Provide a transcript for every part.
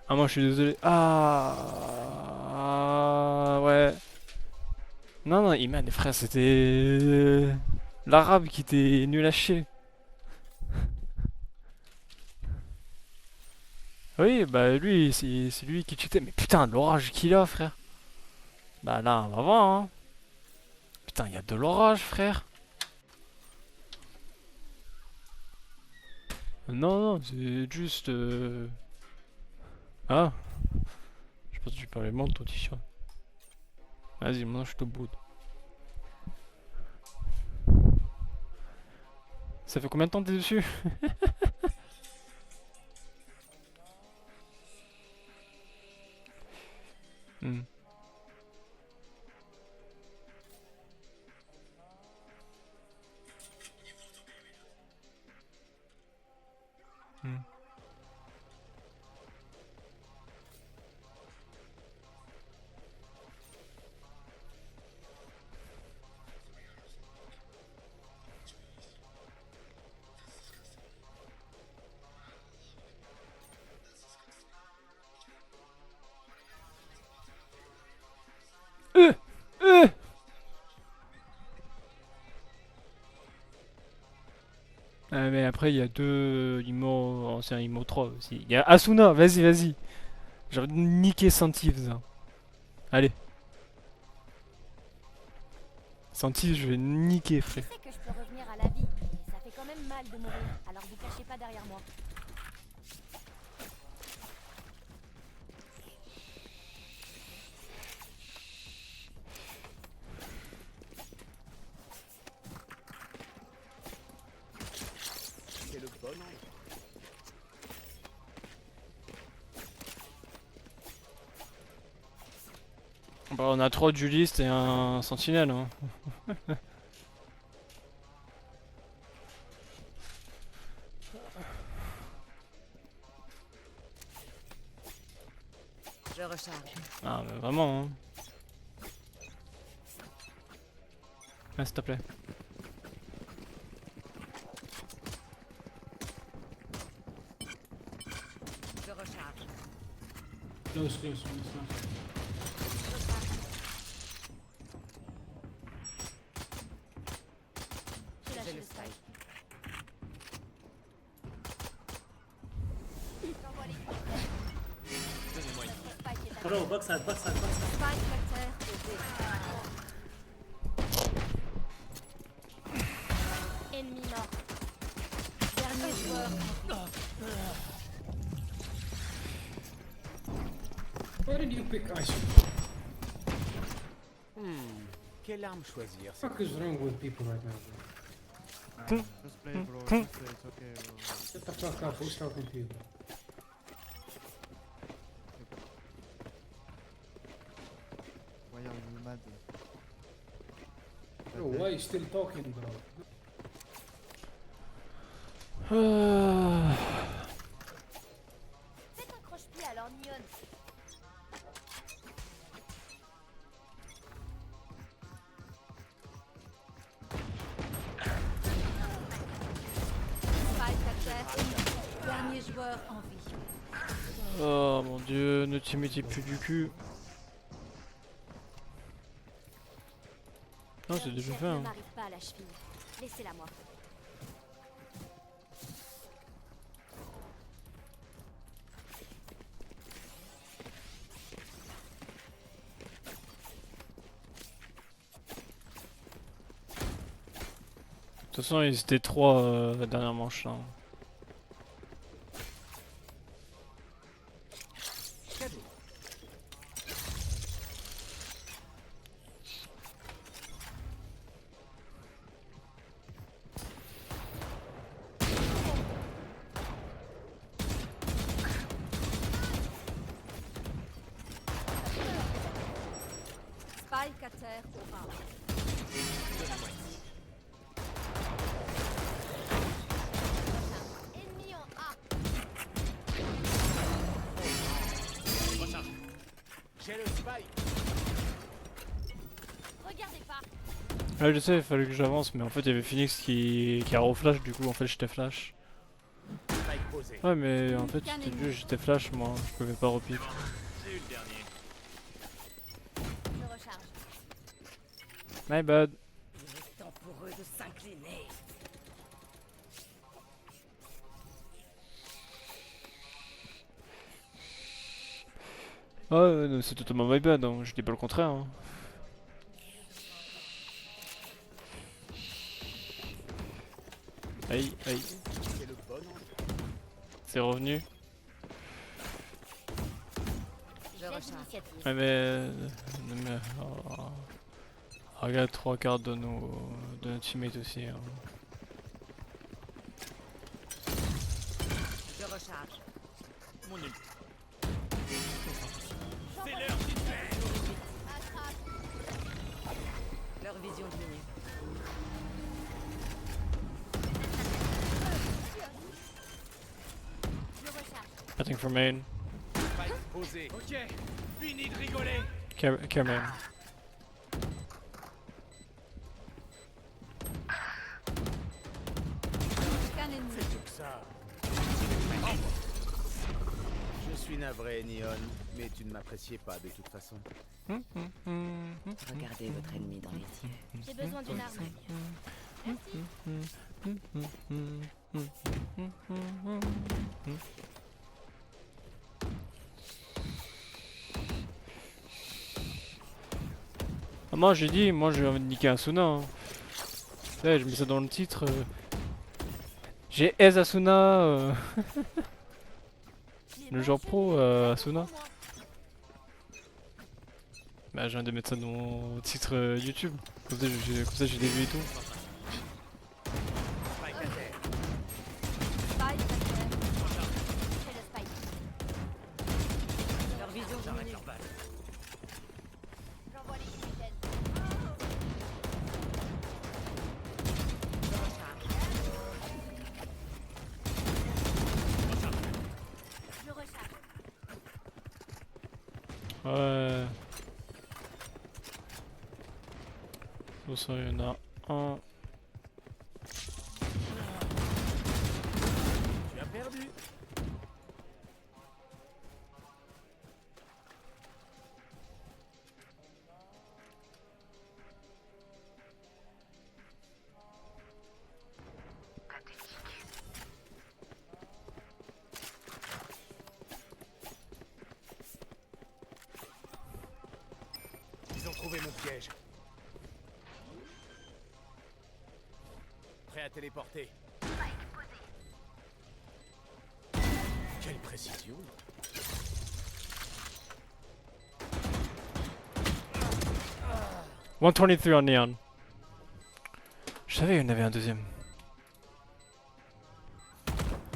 Ah moi je suis désolé. Ouais. Non non Iman les frères c'était l'arabe qui était nul à chier. Oui bah lui c'est lui qui cheatait. Mais putain l'orage qu'il a frère. Bah là on va voir hein. Putain y a de l'orage frère. Non non c'est juste Ah je pense que tu parlais moins de ton t-shirt. Vas-y maintenant je te boude. Ça fait combien de temps que t'es dessus? Hmm. Hmm. Euh euh mais après, il y a deux IMO, anciens IMO 3 aussi. Il y a Asuna, vas-y, vas-y. J'ai envie de niquer Santiv, ça. Allez, Santiv, je vais niquer, Je frère. sais que je peux revenir à la vie, mais ça fait quand même mal de mourir, alors vous cachez pas derrière moi. C'est le bon endroit. Bah, on a 3 duelistes et un sentinelle. Hein. Je recharge. Ah, mais vraiment. Hein. Ah, s'il te plaît. Je recharge. Close, close, close. J'ai lâché J'ai le le spike. spike. J'envoie les Donnez-moi une. spike est à Hello, backside, backside, backside. spike facteur ennemi mort. Dernier joueur. Why did you pick ice? Quelle arme choisir? What the fuck is wrong with people right now, bro? Just play, bro. Just play. It's okay, bro. Shut the fuck up, who's talking to you? Why are you mad? Bro, why are you still talking, bro? Faites un croche-pied alors, Nyon. Spike facteur. Dernier joueur en vie. Oh mon dieu, notre team était plus du cul. Non, c'est déjà fait. Ne Hein. m'arrive pas à la cheville. Laissez-la moi. De toute façon, ils étaient 3 la dernière manche. Là. Cadeau. Spike à terre au A. Ennemi en A. Recharge. J'ai le spike. Regardez pas. Ouais, je sais, il fallait que j'avance, mais en fait, il y avait Phoenix qui a reflash, du coup, en fait, j'étais flash. posé. Ouais, mais en fait, c'était le jeu, j'étais flash moi, je pouvais pas repique. J'ai eu le dernier. Je recharge. My bad. Il est temps pour eux de s'incliner. Ah, non, c'est totalement my bad, hein. Je dis pas le contraire. Hein. Aïe, aïe, C'est le bon endroit. c'est revenu. Je J'ai recharge. l'initiative. Ouais, mais oh. Regarde 3 quarts de nos teammates aussi. Hein. Je recharge. Mon ult. Leur vision diminue. Je recharge. Nothing for main. Spike posé. Ok, fini de rigoler. Care main. Qu'un ennemi. C'est que ça. Je suis navré, Neon, mais tu ne m'appréciais pas de toute façon. Regardez votre ennemi dans les yeux. J'ai besoin d'une arme. Merci. Ah, moi j'ai dit, moi j'ai envie de niquer Asuna. Hein. Ouais, je mets ça dans le titre. J'ai aise Asuna. Le joueur pro Asuna. Bah je viens de mettre ça dans mon titre YouTube. Comme ça j'ai des vues et tout. Spike à terre. Spike à terre. J'ai le spike. Leur vision diminue. J'envoie les capitaines. Je recharge. Je recharge. Ouais. Bon, ça il y en a un. Tu as perdu. Ils ont trouvé mon piège. Prêt à téléporter. Quelle précision. 123 en Neon. Je savais qu'il y en avait un deuxième.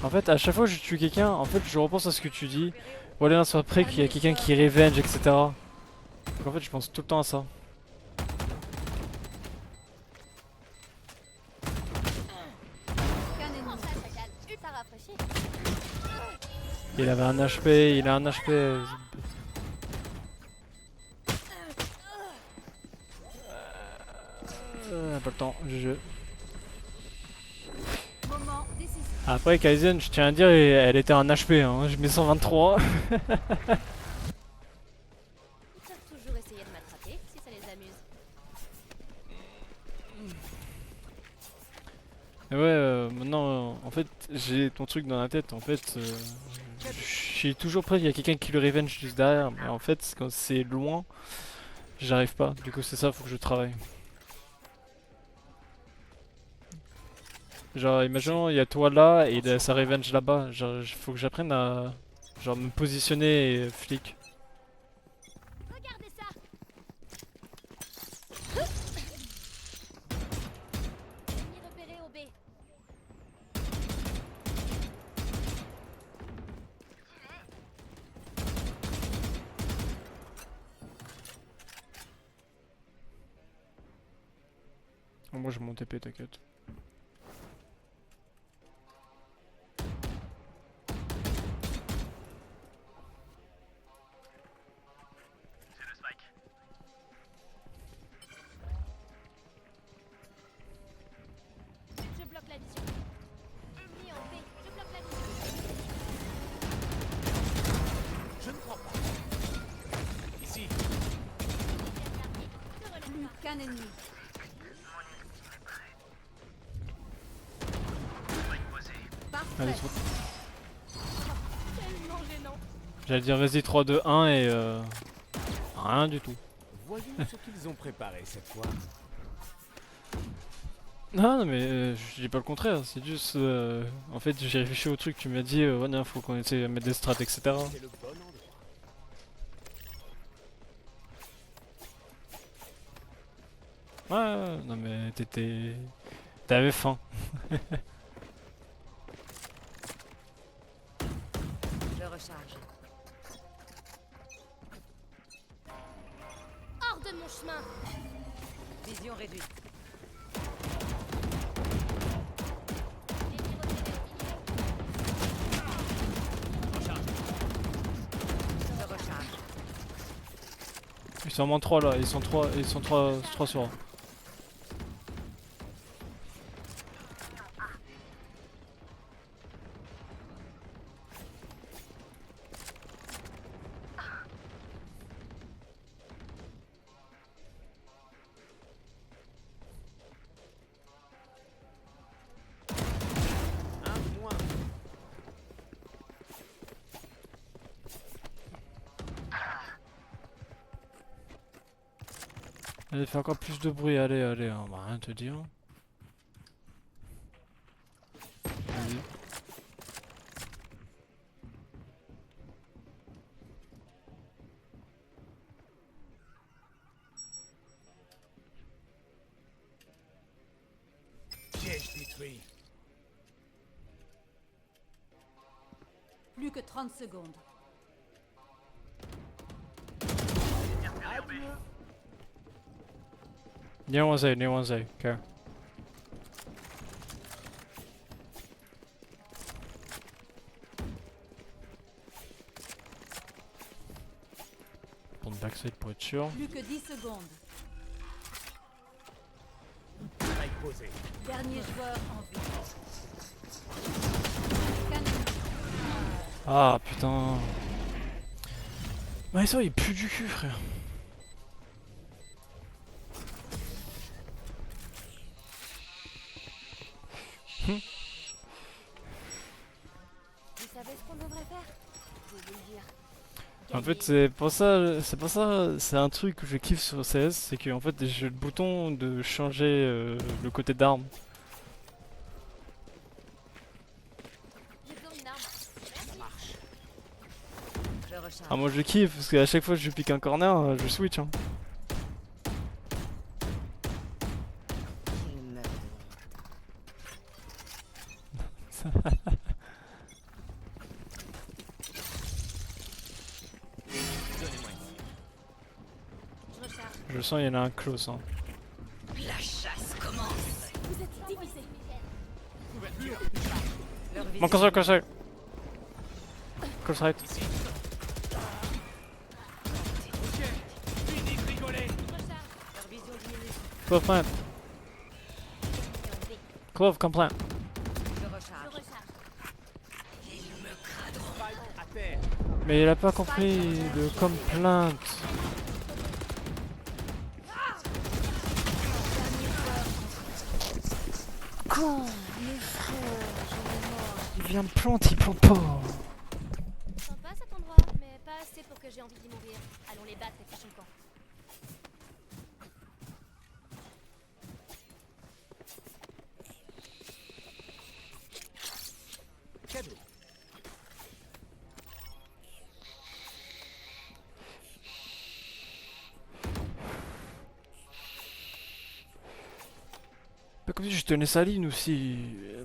En fait, à chaque fois que je tue quelqu'un, en fait, je repense à ce que tu dis. Voilà, soit près qu'il y a quelqu'un qui revenge, etc. Donc en fait, je pense tout le temps à ça. Qu'un ennemi. Ça, chacal. Ça rafraîchit. Il avait un HP, il a un HP. Pas le temps, GG. Moment décisif. Après, Kaizen, je tiens à dire, elle était en HP, hein. Je mets 123. Ils peuvent toujours essayer de m'attraper si ça les amuse. Et ouais, maintenant, en fait, j'ai ton truc dans la tête. En fait, je suis toujours prêt. Il y a quelqu'un qui le revenge juste derrière. Mais en fait, quand c'est loin, j'arrive pas. Du coup, c'est ça, faut que je travaille. Genre, imaginons, il y a toi là et ça revenge là-bas. Genre, faut que j'apprenne à genre me positionner flic. Regardez ça. Ennemi repéré au B. Oh, moi, j'ai mon TP, t'inquiète. Je bloque la vision. Ennemi en B. Je bloque la vision. Aucun ennemi. Allez, Parfait. trop- Tellement gênant. J'allais dire vas-y 3, 2, 1 et rien du tout. Voyons ce qu'ils ont préparé cette fois. Non, non, mais je dis pas le contraire, c'est juste. En fait, j'ai réfléchi au truc, tu m'as dit, ouais, non, faut qu'on essaie de mettre des strats, etc. C'est le bon endroit. Ouais, ouais, non, mais t'étais. T'avais faim. Je recharge. Hors de mon chemin. Vision réduite. Je recharge. Ils sont moins 3 là, ils sont 3 sur 1. Un moins. Allez, fais encore plus de bruit, allez, allez, on va rien te dire. Vas-y. Piège détruit. Plus que 30 secondes. Near 1A, near 1A, okay. Prendre backside pour être sûr. Plus que 10 secondes. Strike posé. Dernier joueur en vie. Aucun ennemi. Ah putain. Mais ça il pue du cul frère. Vous savez ce qu'on devrait faire? Je vais vous le dire. En fait Gagner. c'est pour ça, c'est un truc que je kiffe sur CS, c'est que en fait j'ai le bouton de changer le côté d'arme. J'ai besoin d'une arme. Merci. Je recharge. Ah moi je kiffe parce qu'à chaque fois que je pique un corner, je switch hein. Qu'il meurt. Je recharge. Je sens il y en a un close hein. La chasse commence. Vous êtes divisés. Leur Mon vision. close right. Close right. Je recharge. Leur vision diminue. Clove plant. Clove come plant. Je Je recharge. recharge. À terre. Mais il a pas compris le comme plainte. Con, mes frères, il vient de planter, il plante pas. Sympa cet endroit, mais pas assez pour que j'ai envie d'y mourir. Allons les battre, les prochains camps. Cadeau. Pas comme si je tenais sa ligne aussi.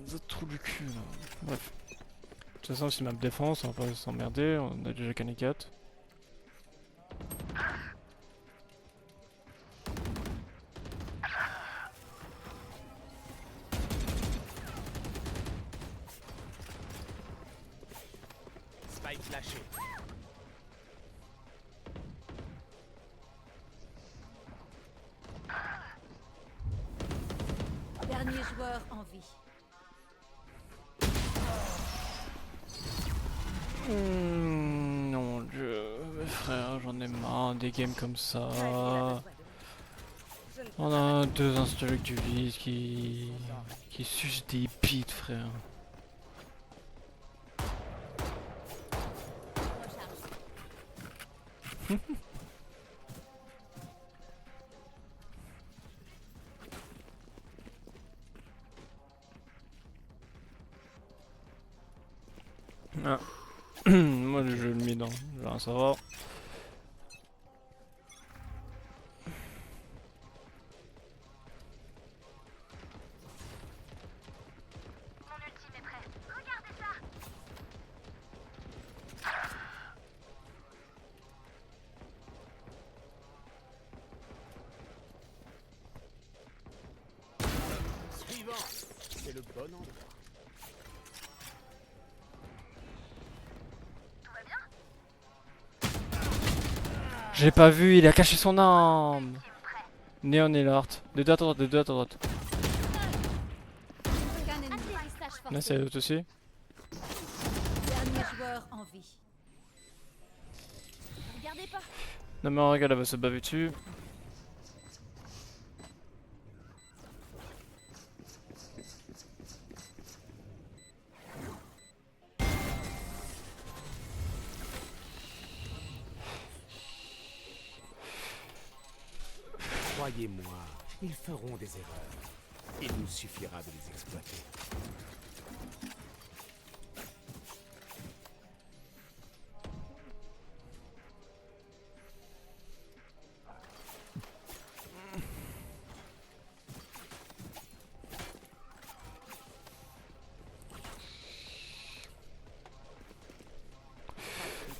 Ça trou du cul là. Bref. De toute façon c'est map défense, on va pas s'emmerder, on a déjà gagné 4. Spike flashé. Dernier joueur en vie. Non Dieu, frère, j'en ai marre des games comme ça. Je ne On a deux installés du vide qui sucent des bites, frère. Recharge. Ah. Moi le jeu le mis dans, je veux rien savoir. Suivant. C'est le bon endroit. J'ai pas vu, il a caché son arme. Néon et l'art. De deux à droite, de deux à droite. Aucun ennemi. Atterrissage forcé. Là c'est l'autre aussi. Dernier joueur en vie. Regardez pas. Non mais regarde, elle va se baver dessus. Croyez-moi, ils feront des erreurs. Il nous suffira de les exploiter.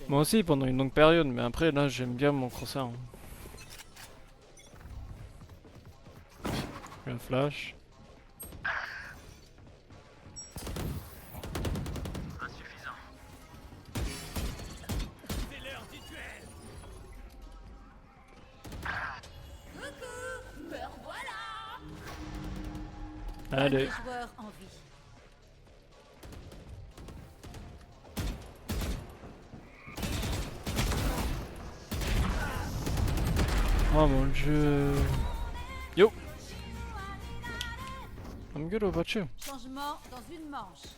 Moi aussi pendant une longue période, mais après là j'aime bien mon crosshair. Hein. Un flash. Allez. Dernier joueur en vie. Oh mon dieu. Yo. I'm good, what about you? Changement dans une manche.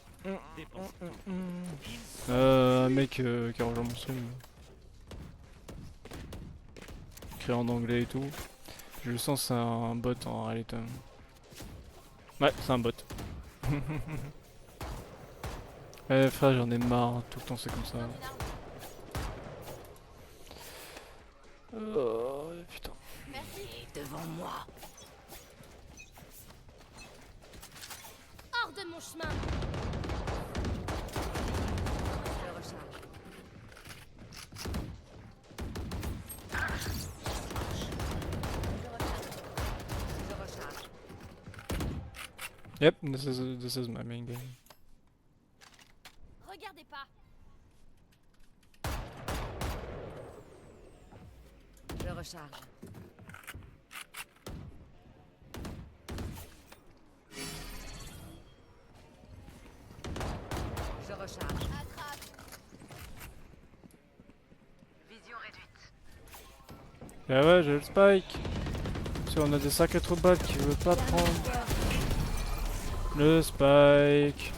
Un mec qui a rejoint mon stream. Écrit en anglais et tout. Je le sens c'est un bot en réalité. Ouais, c'est un bot. Eh frère, j'en ai marre, tout le temps c'est comme ça. Oh putain. Merci. Devant moi. Hors de mon chemin. Je recharge. Je recharge. Yep, this is my main game. Regardez pas. Je recharge. Je recharge. Attrape. Vision réduite. Ah ouais, j'ai le spike. Si on a des sacrés trous de balles qui veulent pas Dernier prendre joueur. le spike.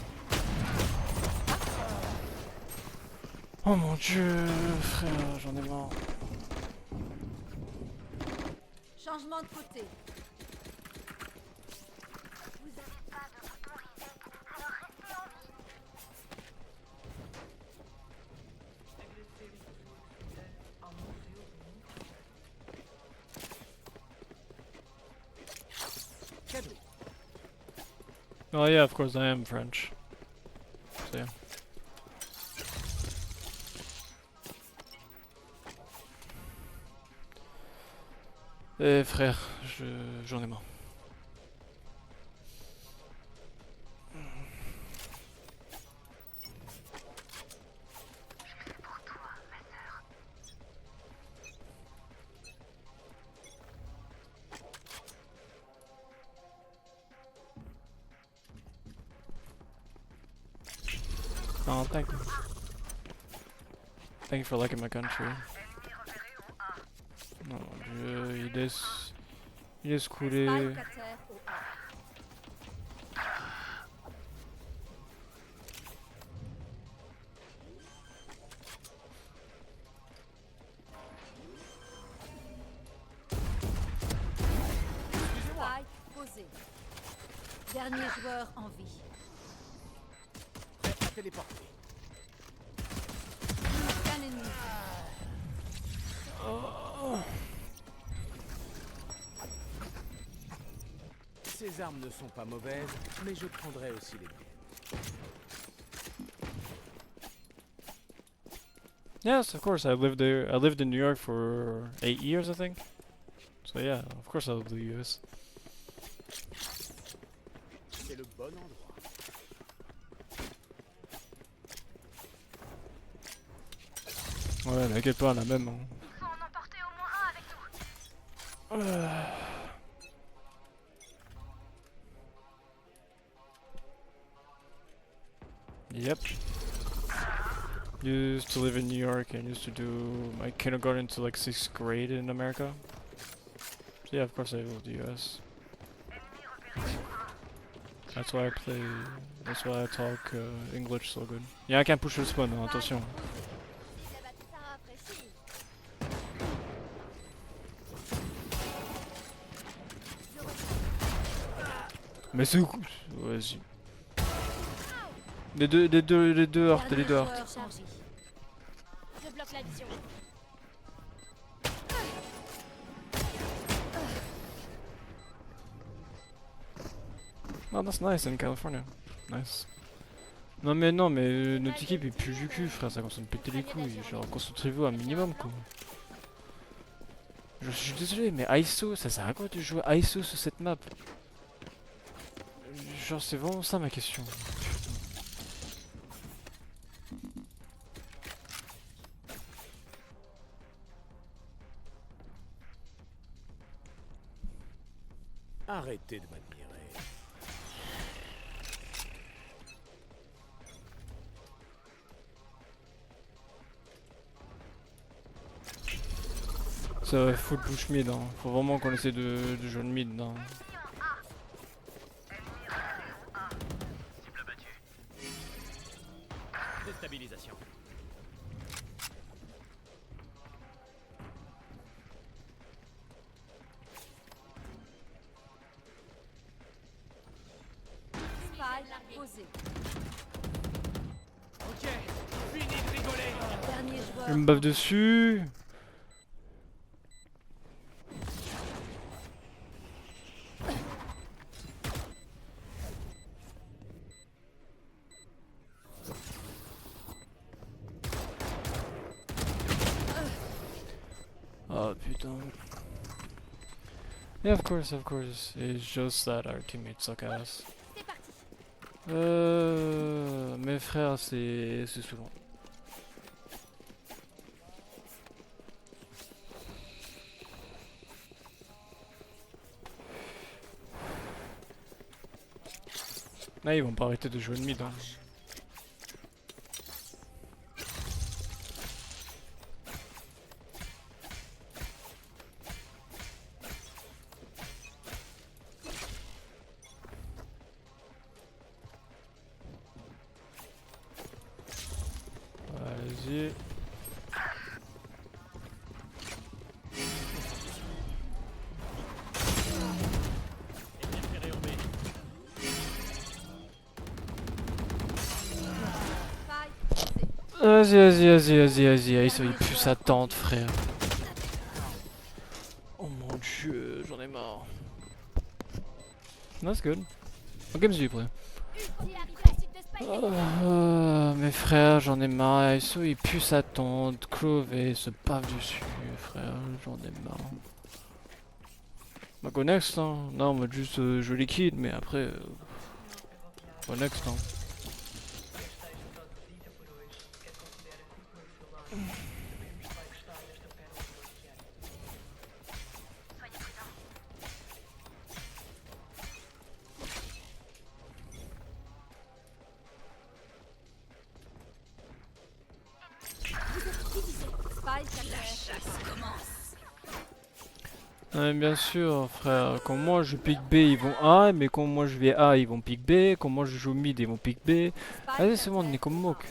Oh mon dieu, frère, j'en ai marre. Changement de côté. Cadeau. Oh yeah, of course I am French. So yeah. Eh frère, j'en ai marre. Oh, thank you. Thank you for liking my country. Oh mon dieu, il laisse Il laisse couler. Locataire au A. Spike posé. Dernier joueur en vie. Prêt à téléporter. Un ennemi. Ces armes ne sont pas mauvaises, mais je prendrai aussi les miennes. Yes, of course. I lived there. I lived in New York for 8 years, I think. So yeah, of course I love the US. C'est le bon endroit. Ouais, t'inquiète pas, la même. Hein. Faut en emporter au moins un avec nous. Yep. Used to live in New York and used to do my kindergarten to like 6th grade in America. So yeah, of course I love the US. That's why I play. That's why I talk English so good. Yeah, I can't push the spawn, hein, attention. Si la Bâtissara apprécie. Mais c'est cool. Vas-y. Les deux Hart, les deux Hart. Dernier joueur en vie. Je bloque la vision. Oh, that's nice in California. Nice. Non, mais notre équipe est plus du cul, frère, ça commence à me péter les couilles. Genre, concentrez-vous un minimum, quoi. Je suis désolé, mais ISO, ça sert à quoi de jouer ISO sur cette map? Genre, c'est vraiment ça ma question. Arrêtez de m'admirer. Ça va, faut le push mid, hein. Faut vraiment qu'on essaie de jouer le mid, hein. Déstabilisation. Spike posé. Ok, fini de rigoler. Dernier joueur. Je me baffe dessus. Oh putain. Yeah, of course, of course. It's just that our teammates suck ass. C'est parti. Mes frères, c'est souvent. Là, ils vont pas arrêter de jouer le mid. Hein. Allez-y. Vas-y, il pue sa tente, frère. Oh mon dieu, j'en ai marre. That's good. En game, j'ai prêt. Ulti arrive à site de Spike. Mes frères, j'en ai marre. ISO, il pue sa tente. Clove se pave dessus, frère. J'en ai marre. Bah, go next, hein. Non, moi juste je liquide, mais après. Go next, hein. Spike à terre. Ouais, bien sûr, frère. Quand moi je pique B, ils vont A, mais quand moi je vais A, ils vont pique B. Quand moi je joue mid, ils vont pique B. Allez, c'est bon, on est comme moque.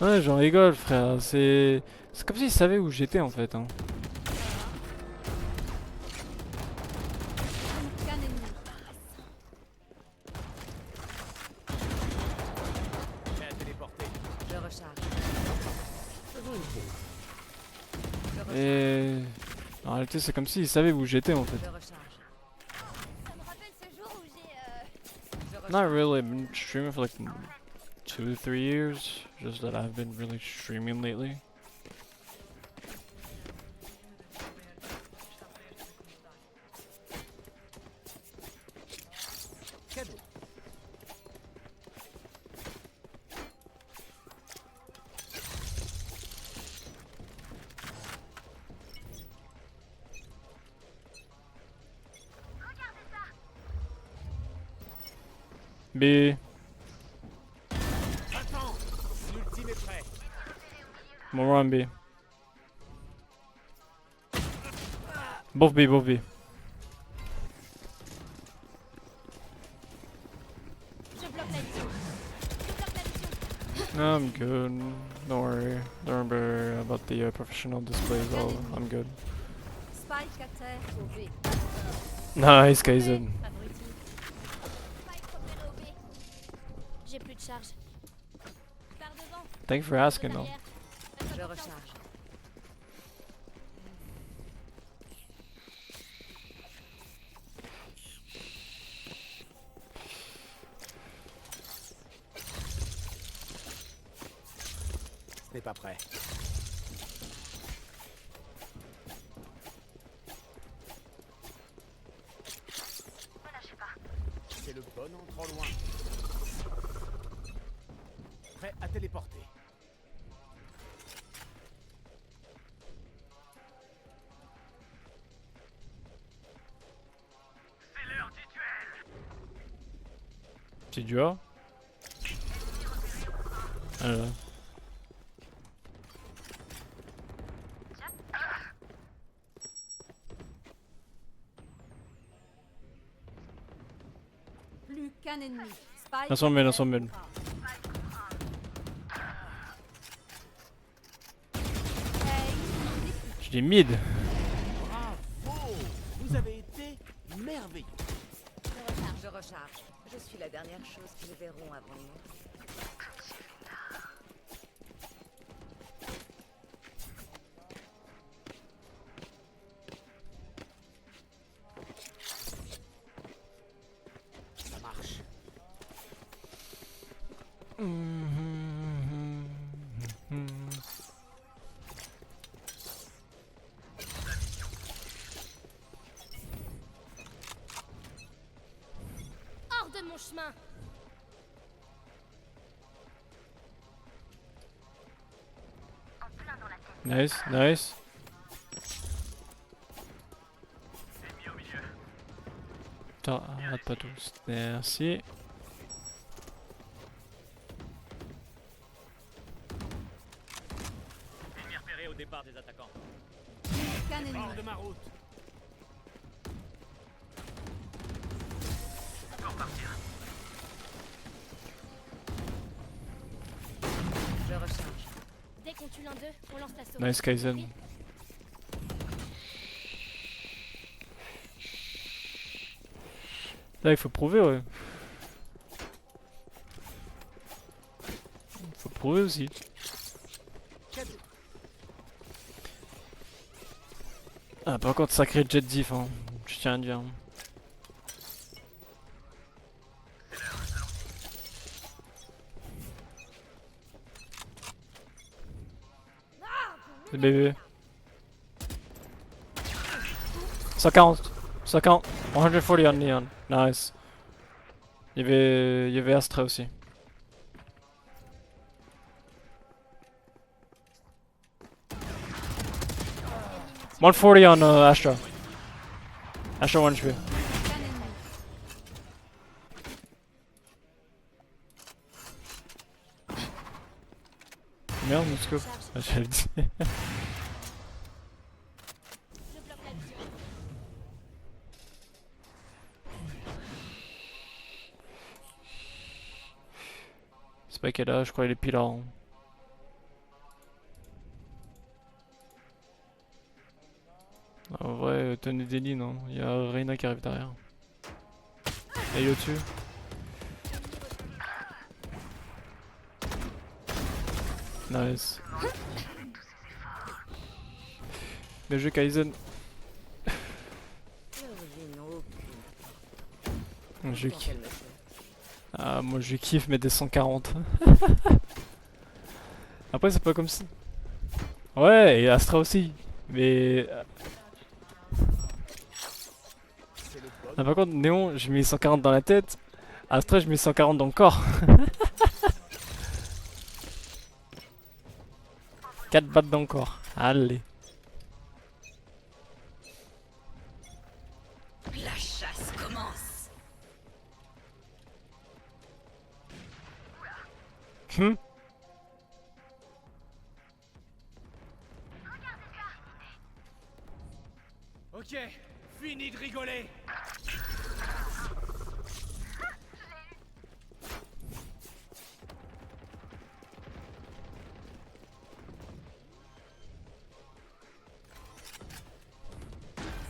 Ouais, j'en rigole, frère. C'est comme s'ils savaient où j'étais en fait. Hein. Plus qu'un ennemi. Prêt à téléporter. Je recharge. Et en réalité, c'est comme s'ils savaient où j'étais en fait. Je recharge. Ça me rappelle ce jour où j'ai... Je recharge. Not really. I've been streaming for like 2-3 years. Just that I've been really streaming lately. Cadeau. B. Attends. L'ultime est prêt. More on B. Both B, both B. Je bloque la vision. Je bloque la vision. No, I'm good. Don't worry. Don't worry about the professional displays. I'm good. Spike à terre au B. Nice, Kaizen. Abruti. Spike repéré au B. J'ai plus de charge. Par devant. Thank you for asking though. Derrière. Je Fais-toi recharge. confiance. Ce n'est pas prêt. C'est le bon endroit loin. Prêt à téléporter. Petit duo. Alors. Plus qu'un ennemi. Spike. Dans son mid, dans son mid. Je dis mid. Bravo. Vous avez été merveilleux. Je recharge. Je suis la dernière chose qu'ils verront avant nous. Ça marche. Hors de mon chemin. Nice, nice. Attends, arrête pas tous. Merci. Ennemi repéré au départ des attaquants. Plus qu'un ennemi. Hors de ma route. Je recharge. Dès qu'on tue l'un d'eux, on lance l'assaut. Nice, Kaizen. Là, il faut prouver, ouais. Faut prouver aussi. Cadeau. Ah, par contre, sacré jet diff, hein. Je tiens à dire. C'est bébé. 140. 140. 140 on Neon. Nice. Il y avait Astra aussi. One 40 on Astra. Astra 1 HP. Qu'un ennemi. Merde, mon scope. Ah, j'avais dit. C'est pas qu'elle a, je crois qu'il est pile en. En vrai, tenez des lignes, non. Il y a Reina qui arrive derrière. Et au-dessus. Nice. Bien joué Kaizen. L'origine aucune. Je Quand kiffe. elle me fait. Ah, moi je kiffe mettre des 140. Après, c'est pas comme si. Ouais, et Astra aussi. Mais. C'est le bug. Ah, par contre, Néon, je mets 140 dans la tête. Astra, je mets 140 dans le corps. 4 battes dans le corps. Allez. La chasse commence. Hum. Ok, fini de rigoler.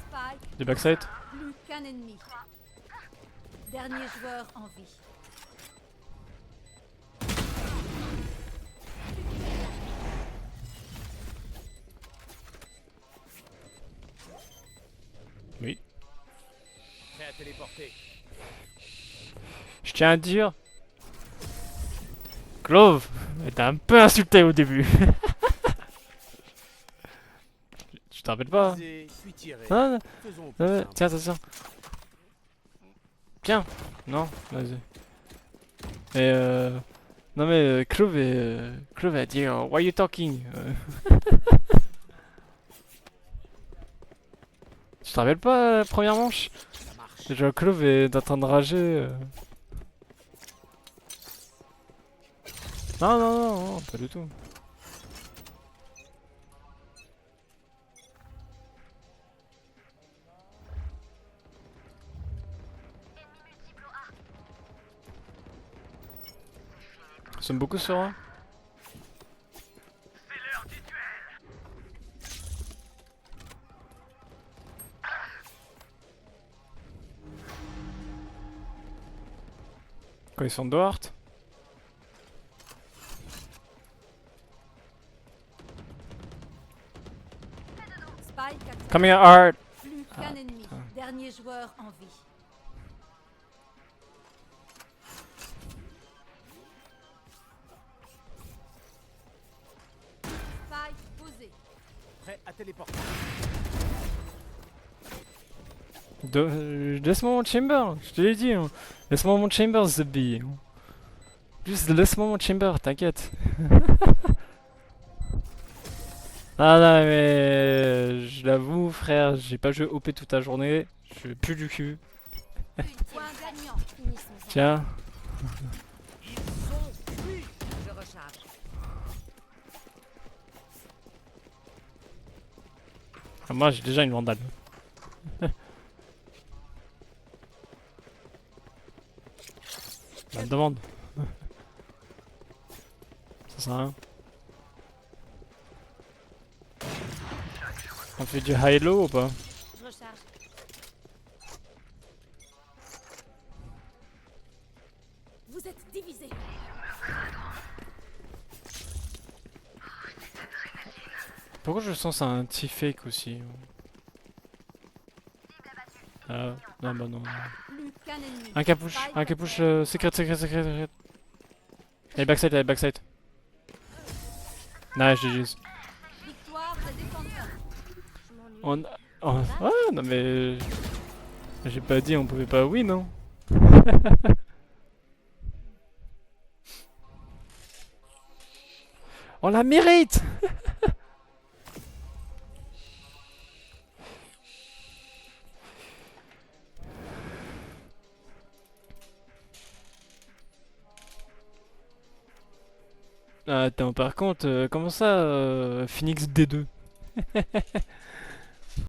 Spike, Du backside. plus qu'un ennemi. Dernier joueur en vie. Oui. Prêt à téléporter. Je tiens à dire. Clove, t'as un peu insulté au début. Tu te rappelles pas? Viser, puis tirer. Ah, Faisons au plus ouais, simple. tiens, attention. Tiens. Non, vas-y. Et non mais Clove a dit Why you talking? Tu te rappelles pas la première manche? Ça marche. Déjà Clove est en train de rager. Non, non, non, non, pas du tout. Ils sont beaucoup sur un. Quand ils sont dehors. Spike, active. Come here, Art. Plus Ah, qu'un ennemi. putain. Dernier joueur en vie. Spike posé. Prêt à téléporter. Laisse-moi mon chamber, je te l'ai dit. Hein. Laisse-moi mon chamber, The Bee. Juste laisse-moi mon chamber, t'inquiète. Ah non mais je l'avoue frère, j'ai pas joué OP toute la journée, je pue du cul. Une point gagnant. Finissons. Tiens, Je recharge. ah, moi j'ai déjà une vandale. Bah, demande. Ça sert à rien. On fait du high-low ou pas? Je recharge. Vous êtes divisés. Pourquoi je sens ça un petit fake aussi? Ah, non bah non. Plus qu'un ennemi. Un capuche, secret. Allez backside, allez backside. Nice, GG's. Victoire des défenseurs. Je m'ennuie. Ouais, non mais... J'ai pas dit on pouvait pas win, non? On la mérite! Attends, par contre, comment ça, Phoenix D2?